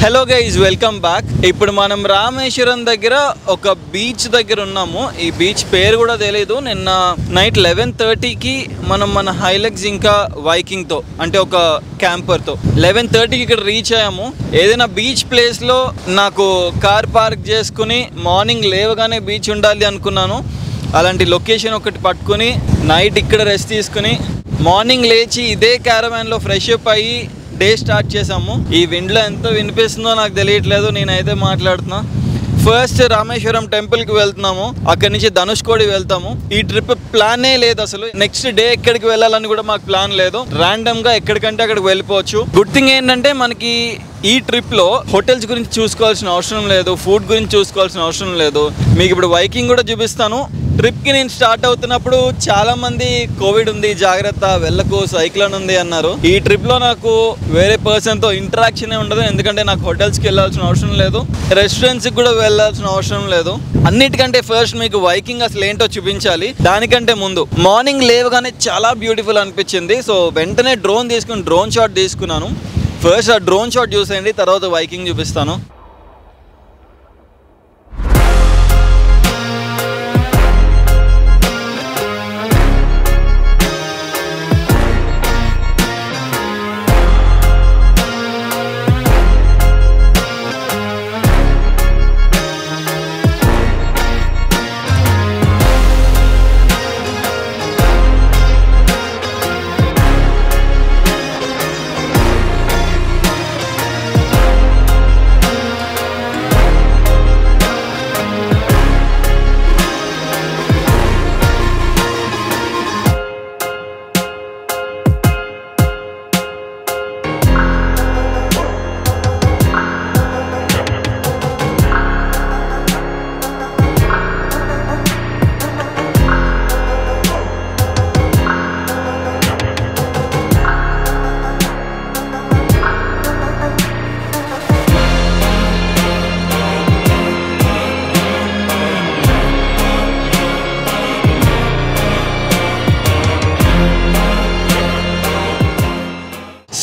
Hello guys, welcome back. ఇప్పుడు మనం రామేశ్వరం దగ్గర ఒక బీచ్ దగ్గర ఉన్నాము. ఈ బీచ్ పేరు కూడా తెలియదు. నిన్న నైట్ 11:30కి మనం మన హైలెక్స్ ఇంకా వైకింగ్తో అంటే ఒక క్యాంపర్తో 11:30కి ఇక్కడ రీచ్ అయ్యాము. ఏదైనా బీచ్ ప్లేస్లో నాకు కార్ పార్క్ చేసుకుని మార్నింగ్ లేవగానే బీచ్ ఉండాలి అనుకున్నాను. అలాంటి లొకేషన్ ఒకటి పట్టుకుని నైట్ ఇక్కడ రెస్ట్ తీసుకుని మార్నింగ్ లేచి ఇదే క్యారవాన్లో ఫ్రెష్ అప్ అయ్యి డే స్టార్ట్ చేసాము. ఈ విండ్లో ఎంత వినిపిస్తుందో నాకు తెలియట్లేదు, నేనైతే మాట్లాడుతున్నా. ఫస్ట్ రామేశ్వరం టెంపుల్కి వెళ్తున్నాము, అక్కడి నుంచి ధనుష్కోడి వెళ్తాము. ఈ ట్రిప్ ప్లానే లేదు అసలు. నెక్స్ట్ డే ఎక్కడికి వెళ్ళాలని కూడా మాకు ప్లాన్ లేదు. ర్యాండమ్గా ఎక్కడికంటే అక్కడికి వెళ్ళిపోవచ్చు. గుడ్ థింగ్ ఏంటంటే మనకి ఈ ట్రిప్లో హోటల్స్ గురించి చూసుకోవాల్సిన అవసరం లేదు, ఫుడ్ గురించి చూసుకోవాల్సిన అవసరం లేదు. మీకు ఇప్పుడు వైకింగ్ కూడా చూపిస్తాను. ట్రిప్కి నేను స్టార్ట్ అవుతున్నప్పుడు చాలామంది కోవిడ్ ఉంది, జాగ్రత్త, వెళ్ళకు, సైక్లోన్ ఉంది అన్నారు. ఈ ట్రిప్లో నాకు వేరే పర్సన్తో ఇంటరాక్షనే ఉండదు, ఎందుకంటే నాకు హోటల్స్కి వెళ్ళాల్సిన అవసరం లేదు, రెస్టారెంట్స్కి కూడా వెళ్ళాల్సిన అవసరం లేదు. అన్నిటికంటే ఫస్ట్ మీకు వైకింగ్ అసలు ఏంటో చూపించాలి. దానికంటే ముందు మార్నింగ్ లేవగానే చాలా బ్యూటిఫుల్ అనిపించింది. సో వెంటనే డ్రోన్ షాట్ తీసుకున్నాను. ఫస్ట్ ఆ డ్రోన్ షాట్ చూసేయండి, తర్వాత వైకింగ్ చూపిస్తాను.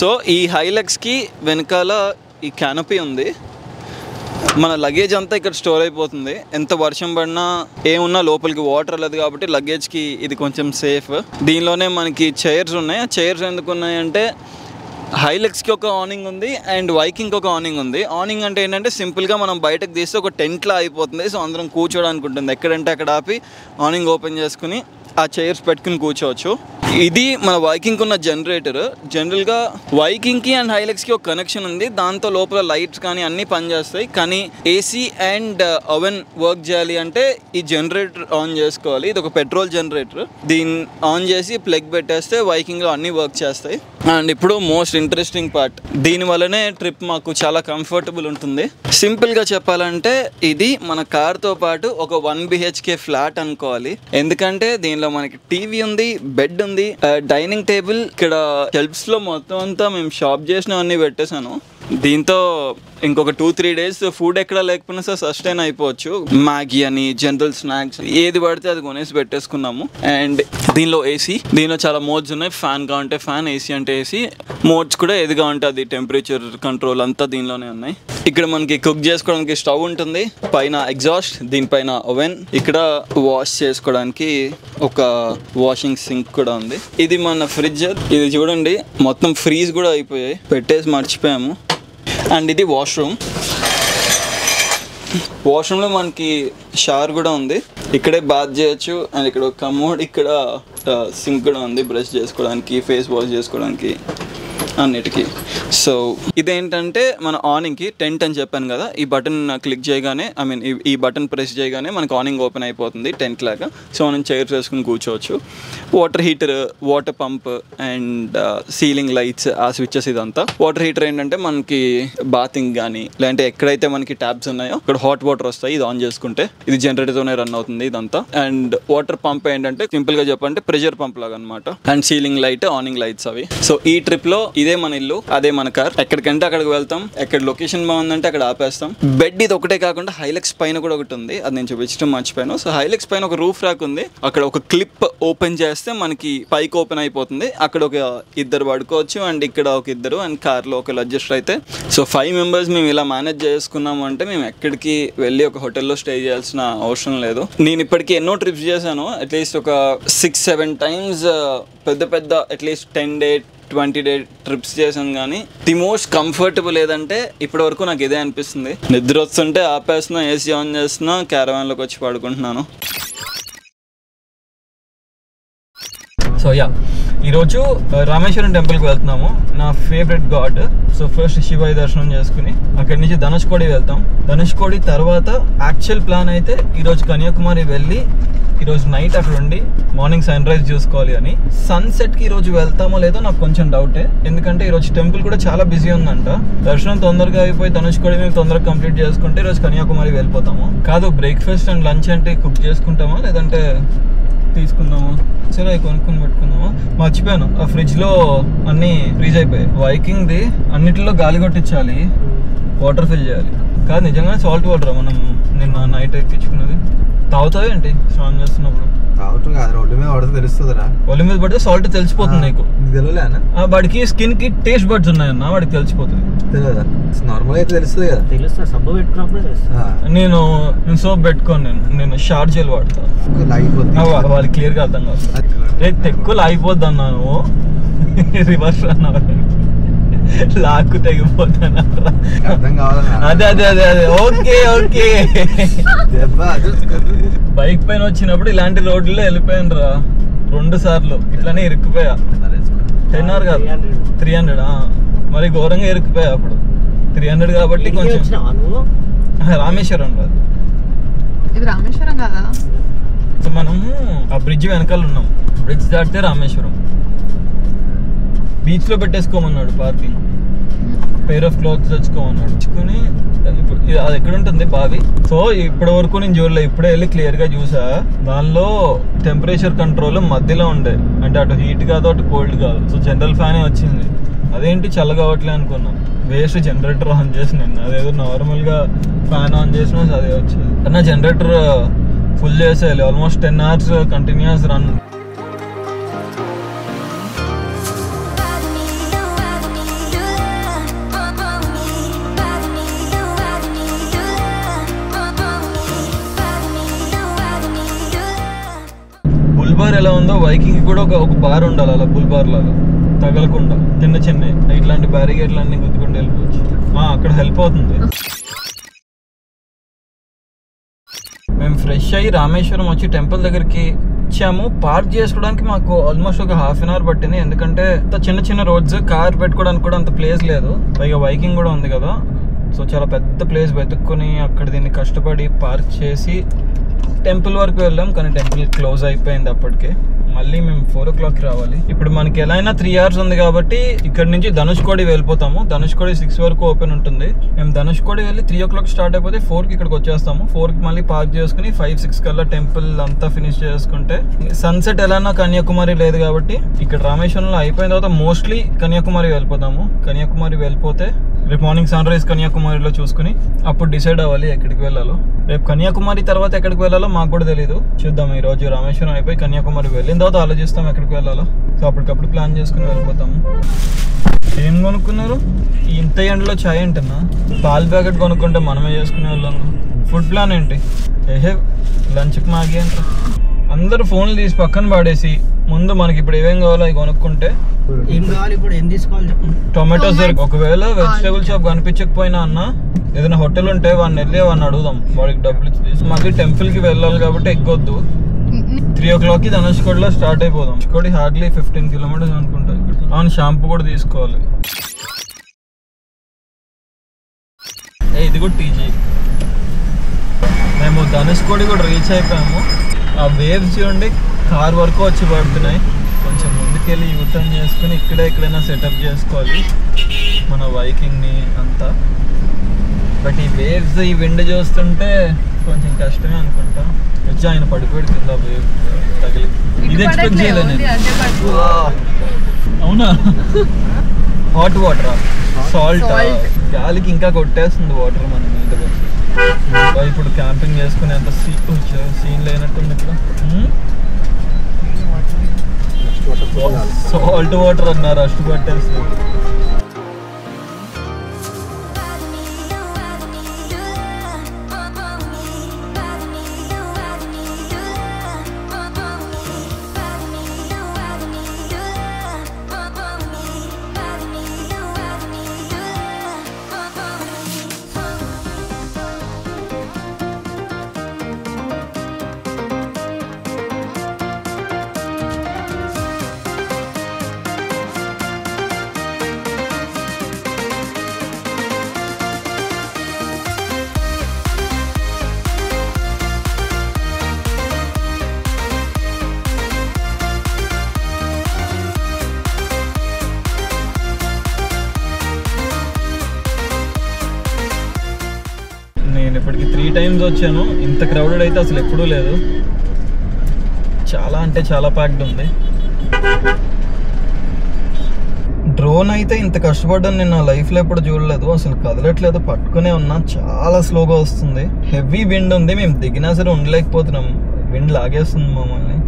సో ఈ హైలెక్స్కి వెనకాల ఈ క్యానపీ ఉంది. మన లగేజ్ అంతా ఇక్కడ స్టోర్ అయిపోతుంది. ఎంత వర్షం పడినా ఏమున్నా లోపలికి వాటర్ లేదు కాబట్టి లగేజ్కి ఇది కొంచెం సేఫ్. దీనిలోనే మనకి చైర్స్ ఉన్నాయి. ఆ చైర్స్ ఎందుకు ఉన్నాయంటే హైలెక్స్కి ఒక ఆనింగ్ ఉంది అండ్ వైకింగ్కి ఒక ఆనింగ్ ఉంది. ఆనింగ్ అంటే ఏంటంటే సింపుల్గా మనం బయటకు తీస్తే ఒక టెంట్లా అయిపోతుంది. సో అందరం కూర్చోడానికి ఉంటుంది. ఎక్కడంటే అక్కడ ఆపి ఆనింగ్ ఓపెన్ చేసుకుని ఆ చైర్స్ పెట్టుకుని కూర్చోవచ్చు. ఇది మన వైకింగ్కి ఉన్న జనరేటర్. జనరల్గా వైకింగ్కి అండ్ హైలెక్స్కి ఒక కనెక్షన్ ఉంది. దాంతో లోపల లైట్స్ కానీ అన్నీ పనిచేస్తాయి. కానీ ఏసీ అండ్ ఓవెన్ వర్క్ చేయాలి అంటే ఈ జనరేటర్ ఆన్ చేసుకోవాలి. ఇది ఒక పెట్రోల్ జనరేటర్. దీన్ని ఆన్ చేసి ప్లగ్ పెట్టేస్తే వైకింగ్లో అన్నీ వర్క్ చేస్తాయి. అండ్ ఇప్పుడు మోస్ట్ ఇంట్రెస్టింగ్ పార్ట్, దీనివల్లనే ట్రిప్ మాకు చాలా కంఫర్టబుల్ ఉంటుంది. సింపుల్గా చెప్పాలంటే ఇది మన కార్తో పాటు ఒక 1 BHK ఫ్లాట్ అనుకోవాలి. ఎందుకంటే దీనిలో మనకి టీవీ ఉంది, బెడ్ ఉంది, డైనింగ్ టేబుల్, ఇక్కడ షెల్ఫ్స్లో మొత్తం అంతా మేము షాప్ చేసినవన్నీ పెట్టేశాను. దీంతో ఇంకొక 2-3 days ఫుడ్ ఎక్కడ లేకపోయినా సార్ సస్టైన్ అయిపోవచ్చు. మ్యాగీ అని, జనరల్ స్నాక్స్ ఏది పడితే అది కొనేసి పెట్టేసుకున్నాము. అండ్ దీనిలో ఏసీ, దీనిలో చాలా మోడ్స్ ఉన్నాయి. ఫ్యాన్ కావాలంటే ఫ్యాన్, ఏసీ అంటే ఏసీ. మోడ్స్ కూడా ఏదిగా ఉంటుంది, టెంపరేచర్ కంట్రోల్ అంతా దీనిలోనే ఉన్నాయి. ఇక్కడ మనకి కుక్ చేసుకోవడానికి స్టవ్ ఉంటుంది, పైన ఎగ్జాస్ట్, దీనిపైన ఓవెన్, ఇక్కడ వాష్ చేసుకోవడానికి ఒక వాషింగ్ సింక్ కూడా ఉంది. ఇది మన ఫ్రిడ్జ్. ఇది చూడండి మొత్తం ఫ్రీజ్ కూడా అయిపోయాయి, పెట్టేసి మర్చిపోయాము. అండ్ ఇది వాష్రూమ్లో మనకి షవర్ కూడా ఉంది. ఇక్కడే బాత్ చేయొచ్చు. అండ్ ఇక్కడ ఒక కమోడ్, ఇక్కడ సింక్ కూడా ఉంది బ్రష్ చేసుకోవడానికి, ఫేస్ వాష్ చేసుకోవడానికి, అన్నిటికీ. సో ఇదేంటంటే మన ఆనింగ్కి టెంట్ అని చెప్పాను కదా, ఈ బటన్ క్లిక్ చేయగానే ఈ బటన్ ప్రెస్ చేయగానే మనకు ఆనింగ్ ఓపెన్ అయిపోతుంది టెంట్ లాగా. సో మనం చైర్స్ వేసుకుని కూర్చోవచ్చు. Water heater, water pump and ceiling lights, ఆ స్విచ్చెస్ ఇదంతా. వాటర్ హీటర్ ఏంటంటే మనకి బాతింగ్ కానీ లేదంటే ఎక్కడైతే మనకి ట్యాప్స్ ఉన్నాయో అక్కడ హాట్ వాటర్ వస్తాయి. ఇది ఆన్ చేసుకుంటే ఇది జనరేటర్తోనే రన్ అవుతుంది ఇదంతా. అండ్ వాటర్ పంప్ ఏంటంటే సింపుల్గా చెప్పాలంటే ప్రెషర్ పంప్ లాగా అనమాట. అండ్ సీలింగ్ లైట్, ఆనింగ్ లైట్స్ అవి. సో ఈ ట్రిప్లో ఇదే మన ఇల్లు, అదే మన కార్. ఎక్కడికంటే అక్కడికి వెళ్తాం, ఎక్కడ లొకేషన్ బాగుందంటే అక్కడ ఆపేస్తాం. బెడ్ ఇది ఒకటే కాకుండా హైలెక్స్ పైన కూడా ఒకటి ఉంది, అది నేను చూపించడం మర్చిపోయాను. సో హైలెక్స్ పైన ఒక రూఫ్ ర్యాక్ ఉంది, అక్కడ ఒక క్లిప్ ఓపెన్ చేస్తే మనకి పైకి ఓపెన్ అయిపోతుంది. అక్కడ ఒక ఇద్దరు పడుకోవచ్చు అండ్ ఇక్కడ ఒక ఇద్దరు అండ్ కార్లో ఒక అడ్జస్ట్ అయితే. సో 5 మెంబర్స్ మేము ఇలా మేనేజ్ చేసుకున్నాము అంటే మేము ఎక్కడికి వెళ్ళి ఒక హోటల్లో స్టే చేయాల్సిన అవసరం లేదు. నేను ఇప్పటికీ ఎన్నో ట్రిప్స్ చేశాను, అట్లీస్ట్ ఒక 6-7 టైమ్స్ పెద్ద పెద్ద అట్లీస్ట్ 10 day 20 day ట్రిప్స్ చేశాను. కానీ ది మోస్ట్ కంఫర్టబుల్ ఏదంటే ఇప్పటి వరకు నాకు ఇదే అనిపిస్తుంది. నిద్ర వస్తుంటే ఆపేస్తున్నా, ఏసీ ఆన్ చేస్తున్నా, క్యారవాన్లోకి వచ్చి పడుకుంటున్నాను. సో ఈరోజు రామేశ్వరం టెంపుల్కి వెళ్తున్నాము, నా favourite God. So first Shivayya దర్శనం చేసుకుని అక్కడి నుంచి ధనుష్కోడి వెళ్తాం. ధనుష్కోడి తర్వాత యాక్చువల్ ప్లాన్ అయితే ఈరోజు కన్యాకుమారి వెళ్ళి ఈరోజు నైట్ అక్కడ ఉండి మార్నింగ్ సన్ రైజ్ చూసుకోవాలి అని. సన్సెట్కి ఈరోజు వెళ్తామో లేదో నాకు కొంచెం డౌటే, ఎందుకంటే ఈరోజు టెంపుల్ కూడా చాలా బిజీ ఉందంట. దర్శనం తొందరగా అయిపోయి ధనుష్కోడి మేము తొందరగా కంప్లీట్ చేసుకుంటే ఈరోజు కన్యాకుమారి వెళ్ళిపోతాము. కాదు బ్రేక్ఫాస్ట్ అండ్ లంచ్ అంటే కుక్ చేసుకుంటామా లేదంటే తీసుకుందాము? సరే అవి కొనుక్కొని పెట్టుకుందాము. మర్చిపోయాను, ఆ ఫ్రిడ్జ్లో అన్నీ ఫ్రీజ్ అయిపోయాయి. వైకింగ్ది అన్నిటిలో గాలి కొట్టించాలి, వాటర్ ఫిల్ చేయాలి. కాదు నిజంగానే సాల్ట్ వాటర్ మనం నిన్న నైట్ ఎక్కించుకున్నది. తాగుతావు ఏంటి స్నానం చేస్తున్నప్పుడు? తాగుతాం కాదు, ఒళ్ళు మీద పడితే తెలుస్తుందిరా. ఒళ్ళు మీద పడితే సాల్ట్ తెలిసిపోతుంది నీకు. తెలియలేనా? వాడికి స్కిన్ కి టేస్ట్ బడ్స్ ఉన్నాయన్న, వాడికి తెలిసిపోతుంది. తెలియదా? నార్మల్ అయితే తెలుస్తుంది కదా. తెలుస్తా, సబ్బు పెట్టుకున్నప్పుడు. నేను సోప్ పెట్టుకోను, నేను షార్ట్ జెల్ వాడతా. వాళ్ళకి క్లియర్ గా అర్థం కాదు. తెక్కులు అయిపోద్ది అన్నా నువ్వు, రివర్స్ అన్నా లాక్కు తెగిపోతాను. అదే అదే అదే అదే ఓకే ఓకే. బైక్ పైన వచ్చినప్పుడు ఇలాంటి రోడ్లలో వెళ్ళిపోయాను రా 2 సార్లు, ఇట్లానే ఇరుక్కుపోయా. 10 కాదు 300. మరి ఘోరంగా ఇరుక్కుపోయా అప్పుడు. 300 కాబట్టి కొంచెం. రామేశ్వరం కాదు ఇది, రామేశ్వరం కాదా? మనము ఆ బ్రిడ్జ్ వెనకాల ఉన్నాం, బ్రిడ్జ్ దాటితే రామేశ్వరం. బీచ్లో పెట్టేసుకోమన్నాడు పార్కింగ్, పెయిర్ ఆఫ్ క్లాత్స్ తెచ్చుకోమన్నాడు. తెచ్చుకుని ఇప్పుడు అది ఎక్కడ ఉంటుంది బావి. సో ఇప్పటి వరకు నేను చూడలే, ఇప్పుడే వెళ్ళి క్లియర్గా చూసా. దానిలో టెంపరేచర్ కంట్రోల్ మధ్యలో ఉండే, అంటే అటు హీట్ కాదు అటు కోల్డ్ కాదు. సో జనరల్ ఫ్యానే వచ్చింది. అదేంటి చల్లగా అవ్వట్లే అనుకున్నాం. వేస్ట్ జనరేటర్ ఆన్ చేసి నేను, అదేదో నార్మల్గా ఫ్యాన్ ఆన్ చేసినా అదే వచ్చేది. అన్న జనరేటర్ ఫుల్ చేసేయాలి, almost 10 hours continuous run. Bulbar ఎలా ఉందో వైకింగ్ కూడా ఒక బార్ ఉండాలి, అలా బుల్బార్ లాగా తగలకుండా చిన్న ఇట్లాంటి బ్యారిగేట్లు అన్ని గుద్దుకుంటూ వెళ్ళిపోవచ్చు. అక్కడ హెల్ప్ అవుతుంది. మేము ఫ్రెష్ అయ్యి రామేశ్వరం వచ్చి టెంపుల్ దగ్గరికి వచ్చాము. పార్క్ చేసుకోవడానికి మాకు ఆల్మోస్ట్ ఒక 1/2 hour పట్టింది, ఎందుకంటే చిన్న రోడ్స్, కార్ పెట్టుకోవడానికి కూడా అంత ప్లేస్ లేదు. పైగా వైకింగ్ కూడా ఉంది కదా, సో చాలా పెద్ద ప్లేస్ వెతుక్కుని అక్కడ దీన్ని కష్టపడి పార్క్ చేసి టెంపుల్ వరకు వెళ్ళాం. కానీ టెంపుల్ క్లోజ్ అయిపోయింది అప్పటికే. మళ్ళీ మేము 4 o'clock రావాలి. ఇప్పుడు మనకి ఎలా అయినా 3 hours ఉంది కాబట్టి ఇక్కడ నుంచి ధనుష్కోడి వెళ్ళిపోతాము. ధనుష్కోడి 6 వరకు ఓపెన్ ఉంటుంది. మేము ధనుష్కోడి వెళ్ళి 3 o'clock స్టార్ట్ అయిపోతే 4కి ఇక్కడికి వచ్చేస్తాము. 4కి మళ్ళీ పార్క్ చేసుకుని 5-6 కల్లా టెంపుల్ అంతా ఫినిష్ చేసుకుంటే సన్సెట్ ఎలానా కన్యాకుమారి లేదు కాబట్టి ఇక్కడ రామేశ్వరంలో అయిపోయిన తర్వాత మోస్ట్లీ కన్యాకుమారి వెళ్ళిపోతాము. కన్యాకుమారి వెళ్ళిపోతే రేపు మార్నింగ్ సన్ రైజ్ కన్యాకుమారిలో చూసుకుని అప్పుడు డిసైడ్ అవ్వాలి ఎక్కడికి వెళ్ళాలో. రేపు కన్యాకుమారి తర్వాత ఎక్కడికి వెళ్ళాలో మాకు కూడా తెలియదు, చూద్దాం. ఈరోజు రామేశ్వరం అయిపోయి కన్యాకుమారి వెళ్ళిన తర్వాత ఆలోచిస్తాం ఎక్కడికి వెళ్ళాలో. సో అప్పటికప్పుడు ప్లాన్ చేసుకుని వెళ్ళిపోతాము. ఏం కొనుక్కున్నారు? ఇంత ఎండలో చాయ్ ఏంటన్నా? పాల్ ప్యాకెట్ కొనుక్కుంటే మనమే చేసుకునే వాళ్ళము. ఫుడ్ ప్లాన్ ఏంటి? లంచ్కి మ్యాగీ అంట. అందరూ ఫోన్లు తీసి పక్కన పాడేసి ముందు మనకి ఇప్పుడు ఏమేం కావాలో అవి కొనుక్కుంటే ఏం కావాలి ఇప్పుడు, ఏం తీసుకోవాలి? టొమాటోస్ ఒకవేళ వెజిటేబుల్ షాప్ కనిపించకపోయినా అన్న ఏదైనా హోటల్ ఉంటే వాడిని వెళ్ళి వాడిని అడుగుదాం, వాడికి డబ్బులు ఇచ్చి. మళ్ళీ టెంపుల్కి వెళ్ళాలి కాబట్టి ఎక్కొద్దు. 3 o'clockకి ధనుష్కోడిలో స్టార్ట్ అయిపోదాం. ధనుష్కోడి హార్డ్లీ 15 kilometers అనుకుంటా. అవును, షాంపూ కూడా తీసుకోవాలి. ఇది కూడా టీజీ. మేము ధనుష్కోడి కూడా రీచ్ అయిపోయాము. ఆ వేవ్స్ చూడండి కార్ వరకు వచ్చి పడుతున్నాయి. కొంచెం ముందుకెళ్ళి యూటర్న్ చేసుకుని ఎక్కడైనా సెటప్ చేసుకోవాలి మన వైకింగ్ని అంతా. బట్ ఈ వేవ్స్, ఈ విండ్ చూస్తుంటే కొంచెం కష్టమే అనుకుంటా. వచ్చి ఆయన పడిపోయాడు కింద వేవ్ తగిలి. ఇది ఎక్స్పెక్ట్ చేయలేదు నేను. అవునా? Hot water salt Salt. గాలికి ఇంకా కొట్టేస్తుంది వాటర్ మన నీట్గా. ఇప్పుడు క్యాంపింగ్ చేసుకునే అంత సీన్ లేనట్టుంది ఇక్కడ. సాల్ట్ వాటర్ అన్నారు అಷ್ಟು పట్టేస్తుంది. నేను ఇప్పటికి 3 times వచ్చాను. ఇంత క్రౌడెడ్ అయితే అసలు ఎప్పుడూ లేదు. చాలా అంటే చాలా ప్యాక్డ్ ఉంది. డ్రోన్ అయితే ఇంత కష్టపడ్డాను నేను నా లైఫ్లో ఎప్పుడు చూడలేదు. అసలు కదలట్లేదు, పట్టుకునే ఉన్నా. చాలా స్లోగా వస్తుంది. హెవీ విండ్ ఉంది. మేము దిగినా సరే ఉండలేకపోతున్నాం. విండ్ లాగేస్తుంది మమ్మల్ని.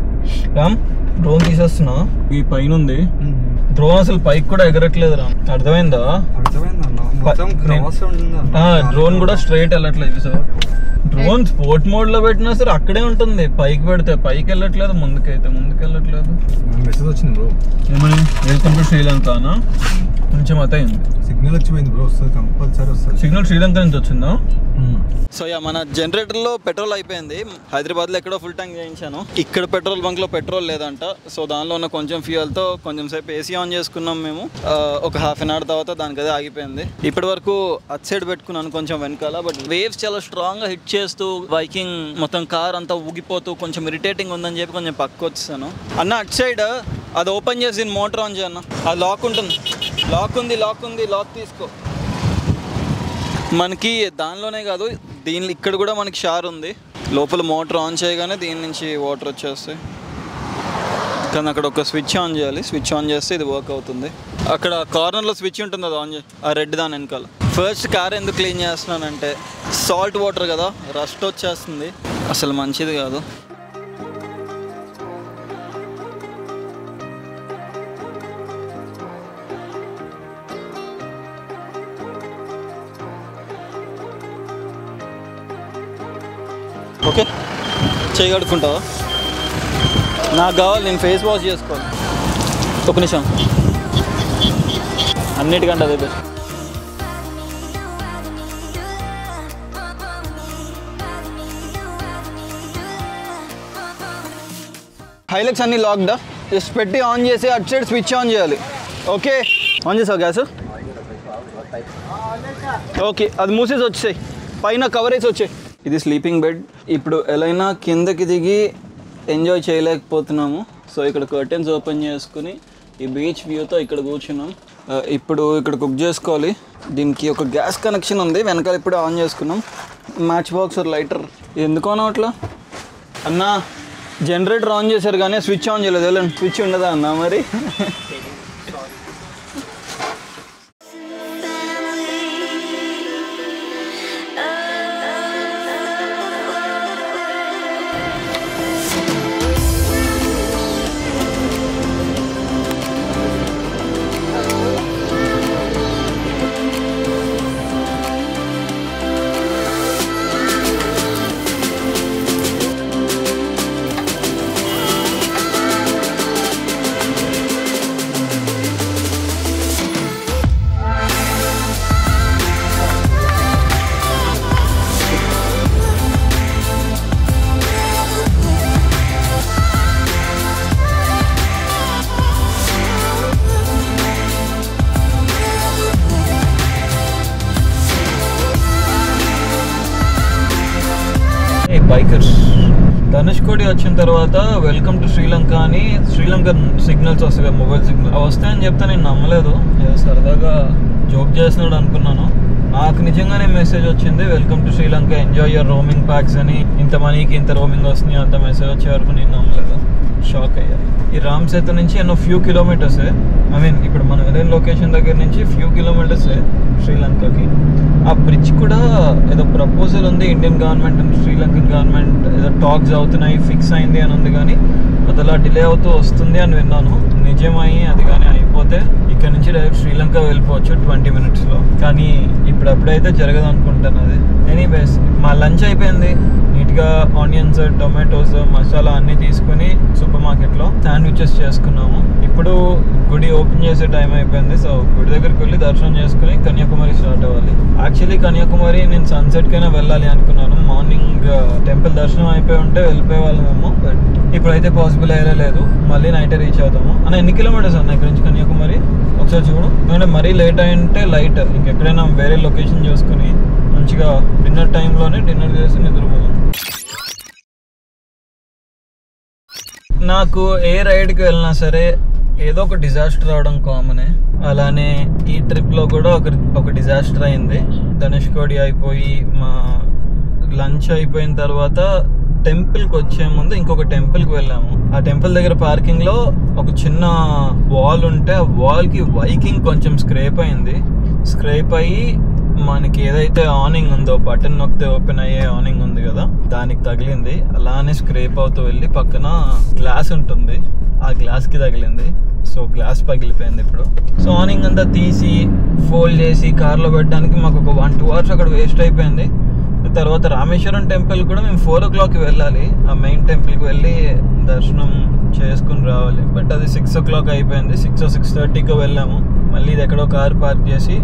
రామ్, డ్రోన్ తీసేస్తున్నా. ఈ పైన ఉంది డ్రోన్, అసలు పైకి కూడా ఎగరట్లేదు రామ్. అర్థమైందా? డ్రోన్ కూడా స్ట్రైట్ వెళ్ళట్లేదు సార్. డ్రోన్ స్పోర్ట్ మోడ్ లో పెట్టినా సరే అక్కడే ఉంటుంది. పైకి పెడితే పైకి వెళ్ళట్లేదు, ముందుకైతే ముందుకు వెళ్ళట్లేదు. మెసేజ్ వచ్చింది బ్రో. ఏమని? వెల్కమ్ టు శ్రీలంకనా? కొంచెం అయితే అయింది. సిగ్నల్ వచ్చిపోయింది బ్రో. వస్తుంది, కంపల్సరీ వస్తుంది సిగ్నల్. శ్రీలంక నుంచి వచ్చిందా? సో మన జనరేటర్లో పెట్రోల్ అయిపోయింది. హైదరాబాద్లో ఎక్కడో ఫుల్ ట్యాంక్ చేయించాను. ఇక్కడ పెట్రోల్ బంక్లో పెట్రోల్ లేదంట. సో దానిలో ఉన్న కొంచెం ఫ్యూయల్తో కొంచెం సేపు ఏసీ ఆన్ చేసుకున్నాం మేము. ఒక హాఫ్ అన్ అవర్ తర్వాత దానికి అదే ఆగిపోయింది. ఇప్పటి వరకు అట్ సైడ్ పెట్టుకున్నాను కొంచెం వెనకాల. బట్ వేవ్స్ చాలా స్ట్రాంగ్గా హిట్ చేస్తూ బైకింగ్ మొత్తం కార్ అంతా ఊగిపోతూ కొంచెం ఇరిటేటింగ్ ఉందని చెప్పి కొంచెం పక్కకు వచ్చేసాను. అన్న అట్ సైడ్ అది ఓపెన్ చేసి దీన్ని మోటార్ ఆన్ చేయన్న. అది లాక్ ఉంటుంది. లాక్ ఉంది, లాక్ ఉంది. లాక్ తీసుకో. మనకి దానిలోనే కాదు, దీనిలో ఇక్కడ కూడా మనకి షార్ ఉంది. లోపల మోటార్ ఆన్ చేయగానే దీని నుంచి వాటర్ వచ్చేస్తాయి. కానీ అక్కడ ఒక స్విచ్ ఆన్ చేయాలి. స్విచ్ ఆన్ చేస్తే ఇది వర్క్ అవుతుంది. అక్కడ కార్నర్లో స్విచ్ ఉంటుంది, అది ఆన్ చేయి. ఆ రెడ్ దాని వెనకాల. ఫస్ట్ కార్ ఎందుకు క్లీన్ చేస్తున్నానంటే సాల్ట్ వాటర్ కదా, రస్ట్ వచ్చేస్తుంది. అసలు మంచిది కాదు. ఓకే, చేయి కడుక్కుంటావా? నాకు కావాలి, నేను ఫేస్ వాష్ చేసుకోవాలి. ఒక నిమిషం. అన్నిటికంటే అదే బెస్ట్. హైలెక్స్ అన్ని లాక్డా. జస్ట్ పెట్టి ఆన్ చేసి అటు సైడ్ స్విచ్ ఆన్ చేయాలి. ఓకే, ఆన్ చేసావు గ్యాస్? ఓకే, అది మూసేసి వచ్చాయి. పైన కవరేజ్ వచ్చాయి. ఇది స్లీపింగ్ బెడ్. ఇప్పుడు ఎలా అయినా కిందకి దిగి ఎంజాయ్ చేయలేకపోతున్నాము. సో ఇక్కడ కర్టెన్స్ ఓపెన్ చేసుకుని ఈ బీచ్ వ్యూతో ఇక్కడ కూర్చున్నాం. ఇప్పుడు ఇక్కడ కుక్ చేసుకోవాలి. దీనికి ఒక గ్యాస్ కనెక్షన్ ఉంది వెనకాల. ఇప్పుడు ఆన్ చేసుకున్నాం. మ్యాచ్ బాక్స్ లైటర్ ఎందుకు ఆన్ అట్లా అన్నా? జనరేటర్ ఆన్ చేశారు కానీ స్విచ్ ఆన్ చేయలేదు. వెళ్ళండి, స్విచ్ ఉండదా అన్నా మరి? బైకర్స్ ధనుష్కోడి వచ్చిన తర్వాత వెల్కమ్ టు శ్రీలంక అని శ్రీలంక సిగ్నల్స్ వస్తాయి కదా, మొబైల్ సిగ్నల్ వస్తాయని చెప్తే నేను నమ్మలేదు. ఏదో సరదాగా జోక్ చేస్తున్నాడు అనుకున్నాను. నాకు నిజంగానే మెసేజ్ వచ్చింది, welcome to Sri Lanka, enjoy your roaming packs అని. ఇంత మనీకి ఇంత రోమింగ్ వస్తుంది అంత మెసేజ్ వచ్చే వరకు నేను నమ్మలేదు. షాక్ అయ్యా. ఈ రామ్ సేతు నుంచి ఎన్నో ఫ్యూ కిలోమీటర్సే. ఐ మీన్ ఇప్పుడు మనం వెళ్ళిన లొకేషన్ దగ్గర నుంచి ఫ్యూ కిలోమీటర్సే శ్రీలంకకి. ఆ బ్రిడ్జ్ కూడా ఏదో ప్రపోజల్ ఉంది Indian government and Sri Lankan government ఏదో టాక్స్ అవుతున్నాయి, ఫిక్స్ అయింది అని ఉంది. కానీ అది అలా డిలే అవుతూ వస్తుంది అని విన్నాను. నిజమై అది కానీ అయిపోతే ఇక్కడ నుంచి డైరెక్ట్ శ్రీలంక వెళ్ళిపోవచ్చు 20 minutesలో. కానీ ఇప్పుడప్పుడైతే జరగదు అనుకుంటాను అది. ఎనీవేస్ మా లంచ్ అయిపోయింది. నీట్గా ఆనియన్స్, టొమాటోస్, మసాలా అన్నీ తీసుకుని సూపర్ మార్కెట్లో శాండ్విచెస్ చేసుకున్నాము. ఇప్పుడు గుడి ఓపెన్ చేసే టైం అయిపోయింది. సో గుడి దగ్గరికి వెళ్ళి దర్శనం చేసుకుని కన్యాకుమారి స్టార్ట్ అవ్వాలి. యాక్చువల్లీ కన్యాకుమారి నేను సన్సెట్కైనా వెళ్ళాలి అనుకున్నాను. మార్నింగ్ టెంపుల్ దర్శనం అయిపోయి ఉంటే వెళ్ళిపోయే వాళ్ళమేమో. బట్ ఇప్పుడైతే పాసిబుల్ అయ్యేలేదు. మళ్ళీ నైటే రీచ్ అవుతాము. అన్న ఎన్ని కిలోమీటర్స్ అన్న ఇక్కడ నుంచి కన్యాకుమారి ఒకసారి చూడు. ఎందుకంటే మరీ లేట్ అయింటే లైట్ ఇంకెక్కడైనా వేరే లొకేషన్ చూసుకుని మంచిగా డిన్నర్ టైంలోనే డిన్నర్ చేసి నిద్రపోదాం. నాకు ఏ రైడ్కి వెళ్ళినా సరే ఏదో ఒక డిజాస్టర్ అవడం కామనే. అలానే ఈ ట్రిప్లో కూడా ఒక డిజాస్టర్ అయింది. ధనుష్కోడి అయిపోయి మా లంచ్ అయిపోయిన తర్వాత టెంపుల్కి వచ్చే ముందు ఇంకొక టెంపుల్కి వెళ్ళాము. ఆ టెంపుల్ దగ్గర పార్కింగ్లో ఒక చిన్న వాల్ ఉంటే ఆ వాల్కి వైకింగ్ కొంచెం స్క్రేప్ అయింది. స్క్రేప్ అయ్యి మనకి ఏదైతే ఆనింగ్ ఉందో బటన్ నొక్కితే ఓపెన్ అయ్యే ఆనింగ్ ఉంది కదా, దానికి తగిలింది. అలానే స్క్రేప్ అవుతూ వెళ్ళి పక్కన గ్లాస్ ఉంటుంది, ఆ గ్లాస్కి తగిలింది. సో గ్లాస్ పగిలిపోయింది ఇప్పుడు. సో ఆనింగ్ అంతా తీసి ఫోల్డ్ చేసి కార్లో పెట్టడానికి మాకు ఒక 1-2 hours అక్కడ వేస్ట్ అయిపోయింది. తర్వాత రామేశ్వరం టెంపుల్ కూడా మేము 4 o'clock వెళ్ళాలి. ఆ మెయిన్ టెంపుల్కి వెళ్ళి దర్శనం చేసుకుని రావాలి. బట్ అది 6 o'clock అయిపోయింది. 6 or 6:30 వెళ్ళాము. మళ్ళీ ఇది ఎక్కడో కార్ పార్క్ చేసి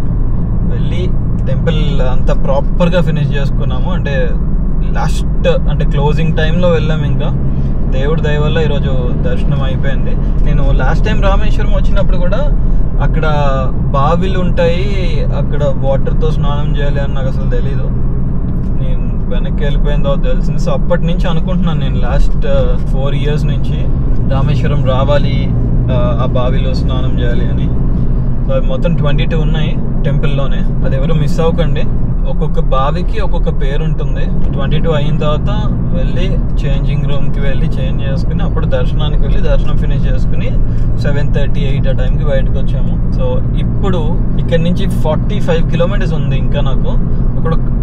వెళ్ళి టెంపుల్ అంతా ప్రాపర్గా ఫినిష్ చేసుకున్నాము. అంటే లాస్ట్ అంటే క్లోజింగ్ టైంలో వెళ్ళాము. ఇంకా దేవుడి దయ వల్ల ఈరోజు దర్శనం అయిపోయింది. నేను లాస్ట్ టైం రామేశ్వరం వచ్చినప్పుడు కూడా అక్కడ బావిలు ఉంటాయి, అక్కడ వాటర్తో స్నానం చేయాలి అని నాకు అసలు తెలీదు. నేను వెనక్కి వెళ్ళిపోయిన తర్వాత తెలిసింది. సో అప్పటి నుంచి అనుకుంటున్నాను నేను లాస్ట్ 4 years నుంచి రామేశ్వరం రావాలి, ఆ బావిలో స్నానం చేయాలి అని. సో అవి మొత్తం 22 ఉన్నాయి టెంపుల్లోనే. అది ఎవరు మిస్ అవ్వకండి. ఒక్కొక్క బావికి ఒక్కొక్క పేరు ఉంటుంది. 22 అయిన తర్వాత వెళ్ళి చేంజింగ్ రూమ్కి వెళ్ళి చేంజ్ చేసుకుని అప్పుడు దర్శనానికి వెళ్ళి దర్శనం ఫినిష్ చేసుకుని 7:38 ఆ టైంకి బయటకు వచ్చాము. సో ఇప్పుడు ఇక్కడ నుంచి 45 kilometers ఉంది ఇంకా నాకు.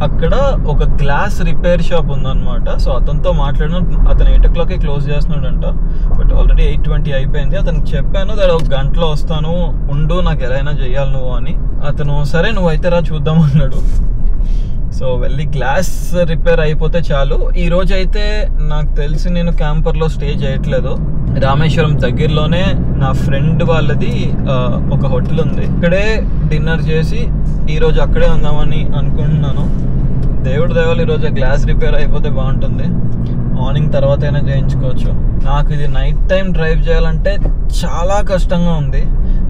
అక్కడ ఒక గ్లాస్ రిపేర్ షాప్ ఉందన్నమాట. సో అతనితో మాట్లాడిన, అతను 8 o'clock క్లోజ్ చేస్తున్నాడంట. బట్ ఆల్రెడీ 8:20 అయిపోయింది. అతనికి చెప్పాను దాని 1 గంటలో వస్తాను, ఉండు నాకు ఎలా అయినా చెయ్యాలి నువ్వు అని. అతను సరే నువ్వు అయితే రా చూద్దాం అన్నాడు. సో వెళ్ళి గ్లాస్ రిపేర్ అయిపోతే చాలు. ఈరోజు అయితే నాకు తెలిసి నేను క్యాంపర్లో స్టే చేయట్లేదు. రామేశ్వరం దగ్గరలోనే నా ఫ్రెండ్ వాళ్ళది ఒక హోటల్ ఉంది, ఇక్కడే డిన్నర్ చేసి ఈరోజు అక్కడే ఉందామని అనుకుంటున్నాను. దేవుడి దయవల్ల ఈరోజు గ్లాస్ రిపేర్ అయిపోతే బాగుంటుంది. మార్నింగ్ తర్వాత అయినా చేయించుకోవచ్చు. నాకు ఇది నైట్ టైం డ్రైవ్ చేయాలంటే చాలా కష్టంగా ఉంది.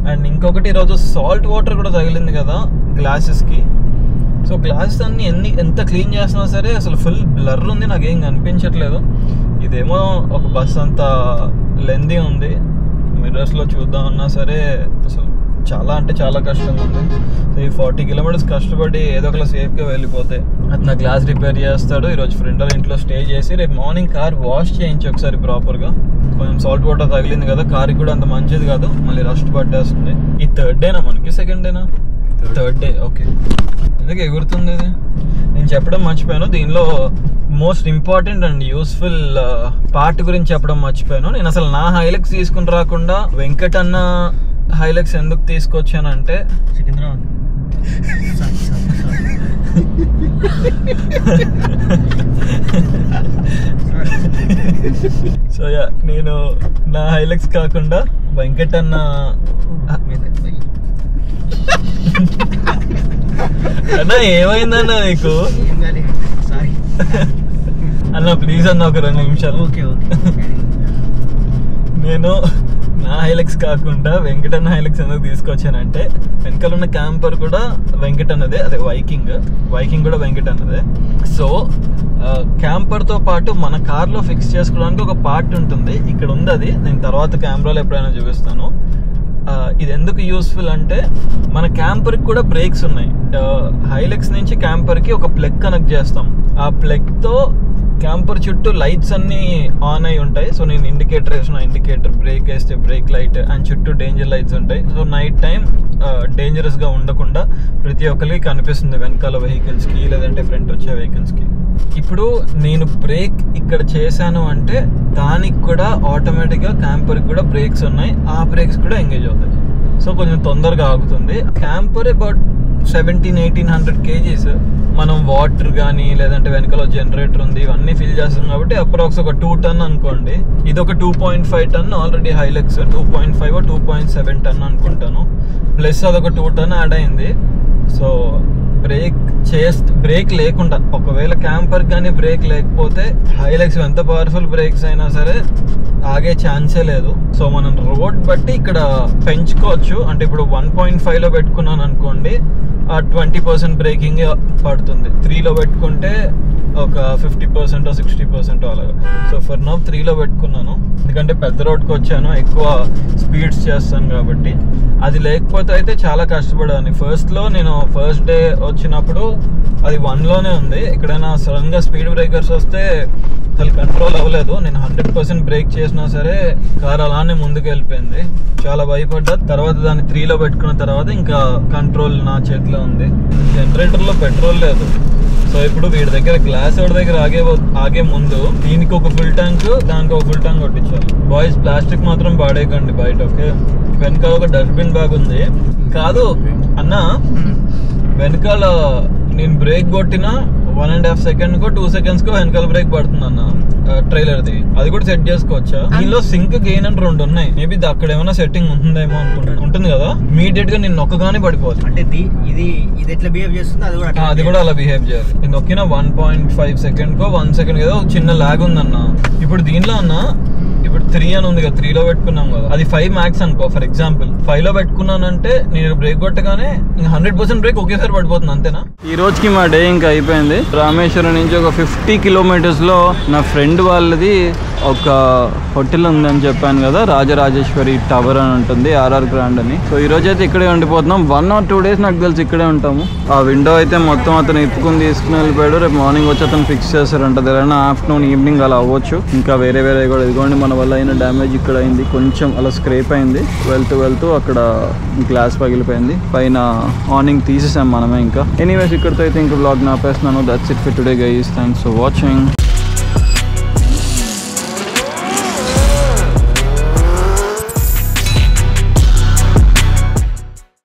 అండ్ ఇంకొకటి ఈరోజు సాల్ట్ వాటర్ కూడా తగిలింది కదా గ్లాసెస్కి. సో గ్లాసెస్ అన్ని ఎంత క్లీన్ చేసినా సరే అసలు ఫుల్ బ్లర్ ఉంది, నాకేం కనిపించట్లేదు. ఇదేమో ఒక బస్ అంత లెందీ ఉంది, మిర్రర్స్లో చూద్దామన్నా సరే అసలు చాలా అంటే చాలా కష్టంగా ఉంది. సో ఈ 40 kilometers కష్టపడి ఏదో ఒకలా సేఫ్గా వెళ్ళిపోతే అతను గ్లాస్ రిపేర్ చేస్తాడు. ఈరోజు ఫ్రెండ్ వాళ్ళ ఇంట్లో స్టే చేసి రేపు మార్నింగ్ కార్ వాష్ చేయించి ఒకసారి ప్రాపర్గా. కొంచెం సాల్ట్ వాటర్ తగిలింది కదా, కార్కి కూడా అంత మంచిది కాదు, మళ్ళీ రస్ట్ పట్టేస్తుంది. ఈ 3rd డేనా మనకి, 2nd డేనా? 3rd day. ఓకే, ఎందుకు ఎగురుతుంది ఇది? నేను చెప్పడం మర్చిపోయాను. దీనిలో most important and useful part గురించి చెప్పడం మర్చిపోయాను. నేను అసలు నా హైలెక్స్ తీసుకుని రాకుండా వెంకట్ అన్న హైలెక్స్ ఎందుకు తీసుకొచ్చానంటే సికింద్రాబాద్. సో యా, నేను నా హైలెక్స్ కాకుండా వెంకట్ అన్న అన్న ఏమైందన్న నీకు? అన్న ప్లీజ్ అన్న ఒక 2 నిమిషాలు. Okay okay. నేను నా హైలెక్స్ కాకుండా వెంకటన్న హైలెక్స్ ఎందుకు తీసుకొచ్చానంటే వెనకాల ఉన్న క్యాంపర్ కూడా వెంకట్ అన్నదే, అదే వైకింగ్ కూడా వెంకట్ అన్నదే. సో క్యాంపర్తో పాటు మన కార్లో ఫిక్స్ చేసుకోవడానికి ఒక పార్ట్ ఉంటుంది, ఇక్కడ ఉంది. అది నేను తర్వాత కెమెరాలో ఎప్పుడైనా చూపిస్తాను. ఇది ఎందుకు యూస్ఫుల్ అంటే మన క్యాంపర్కి కూడా బ్రేక్స్ ఉన్నాయి. హైలెక్స్ నుంచి క్యాంపర్కి ఒక ప్లగ్ కనెక్ట్ చేస్తాం. ఆ ప్లగ్తో క్యాంపర్ చుట్టూ లైట్స్ అన్నీ ఆన్ అయి ఉంటాయి. సో నేను ఇండికేటర్ వేసిన ఇండికేటర్, బ్రేక్ వేస్తే బ్రేక్ లైట్, అండ్ చుట్టూ డేంజర్ లైట్స్ ఉంటాయి. సో నైట్ టైం డేంజరస్గా ఉండకుండా ప్రతి ఒక్కరికి కనిపిస్తుంది వెనకాల వెహికల్స్కి లేదంటే ఫ్రంట్ వచ్చే వెహికల్స్కి. ఇప్పుడు నేను బ్రేక్ ఇక్కడ చేశాను అంటే దానికి కూడా ఆటోమేటిక్గా క్యాంపర్కి కూడా బ్రేక్స్ ఉన్నాయి, ఆ బ్రేక్స్ కూడా ఎంగేజ్ అవుతాయి. సో కొంచెం తొందరగా ఆగుతుంది. Camper about 1700-1800 kgs. మనం వాటర్ కానీ లేదంటే వెనకాల జనరేటర్ ఉంది ఇవన్నీ ఫిల్ చేస్తాం కాబట్టి అప్రాక్స్ ఒక 2 ton అనుకోండి. ఇది ఒక 2.5 ton ఆల్రెడీ హైలెక్స్ 2.5 2.7 ton అనుకుంటాను. ప్లస్ అదొక 2 ton యాడ్ అయింది. సో బ్రేక్ లేకుండా ఒకవేళ క్యాంపర్ కానీ బ్రేక్ లేకపోతే హైలెక్స్ ఎంత పవర్ఫుల్ బ్రేక్స్ అయినా సరే ఆగే ఛాన్సే లేదు. సో మనం రోడ్ బట్టి ఇక్కడ పెంచుకోవచ్చు. అంటే ఇప్పుడు 1.5లో పెట్టుకున్నాను అనుకోండి, ఆ 20% బ్రేకింగ్ పడుతుంది. 3లో పెట్టుకుంటే ఒక 50% 60% అలాగా. సో ఫర్ నౌ 3లో పెట్టుకున్నాను, ఎందుకంటే పెద్ద రోడ్కి వచ్చాను, ఎక్కువ స్పీడ్స్ చేస్తాను కాబట్టి. అది లేకపోతే అయితే చాలా కష్టపడాను. ఫస్ట్లో నేను ఫస్ట్ డే వచ్చినప్పుడు అది 1లోనే ఉంది. ఎక్కడైనా సడన్గా స్పీడ్ బ్రేకర్స్ వస్తే అసలు కంట్రోల్ అవ్వలేదు. నేను 100% బ్రేక్ చేసినా సరే కార్ అలానే ముందుకు వెళ్ళిపోయింది. చాలా భయపడ్డా. తర్వాత దాన్ని 3లో పెట్టుకున్న తర్వాత ఇంకా కంట్రోల్ నా చేతిలో ఉంది. జనరేటర్లో పెట్రోల్ లేదు. సో ఇప్పుడు వీడి దగ్గర గ్లాస్ ఎవరి దగ్గర ఆగే ముందు దీనికి ఒక ఫుల్ ట్యాంక్, దానికి ఒక ఫుల్ ట్యాంక్ కొట్టించాలి. బాయ్స్ ప్లాస్టిక్ మాత్రం పాడేయకండి బయట, ఓకే? వెనకాల ఒక డస్ట్బిన్ బ్యాగ్ ఉంది. కాదు అన్న, వెనకాల నేను బ్రేక్ కొట్టినా 1.5 seconds 2 seconds వెనకాల బ్రేక్ పడుతుంది అన్న ట్రైలర్ది. అది కూడా సెట్ చేసుకోవచ్చా? దీనిలో సింక్ గెయిన్ అని 2 ఉన్నాయి. మేబీ అక్కడ ఏమైనా సెట్టింగ్ ఉంటుందేమో అనుకుంటున్నాను. ఉంటుంది కదా, ఇమీడియట్ గా నేను నొక్కగానే పడిపోవాలి. అంటే ఇది ఎట్లా బిహేవ్ చేస్తుంది అది కూడా అలా బిహేవ్ చేయాలి. నేను నొక్కిన 1.5 seconds 1 second ఏదో చిన్న లాగ్ ఉందన్న. ఇప్పుడు దీనిలో అన్న ఇప్పుడు 3 అని ఉంది కదా, 3లో పెట్టుకున్నాం కదా, అది 5 max అనుకో. ఫర్ ఎగ్జాంపుల్ 5లో పెట్టుకున్నానంటే నేను బ్రేక్ కొట్టగానే 100% బ్రేక్ ఒకేసారి పడిపోతుంది, అంతేనా? ఈ రోజుకి మా డే ఇంకా అయిపోయింది. రామేశ్వరం నుంచి ఒక 50 kilometers నా ఫ్రెండ్ వాళ్ళది ఒక హోటల్ ఉందని చెప్పాను కదా, రాజరాజేశ్వరి టవర్ అని ఉంటుంది, ఆర్ఆర్ గ్రాండ్ అని. సో ఈ రోజు అయితే ఇక్కడే ఉండిపోతున్నాం. 1 or 2 days నాకు తెలిసి ఇక్కడే ఉంటాము. ఆ విండో అయితే మొత్తం అతను ఇప్పుకుని తీసుకుని వెళ్ళిపోయాడు. రేపు మార్నింగ్ వచ్చి అతను ఫిక్స్ చేస్తారంట. ఏదైనా ఆఫ్టర్నూన్ ఈవినింగ్ అలా అవ్వచ్చు. ఇంకా వేరే కూడా ఇదిగోండి, మన వల్ల అయిన డ్యామేజ్ ఇక్కడ అయింది, కొంచెం అలా స్క్రేప్ అయింది. వెళ్తూ అక్కడ గ్లాస్ పగిలిపోయింది. పైన ఆర్నింగ్ తీసేసాం మనమే. ఇంకా ఎనీవేస్ ఇక్కడితో అయితే ఇంకా బ్లాగ్ ఆపేస్తున్నాను. That's it for today guys. Thanks for watching.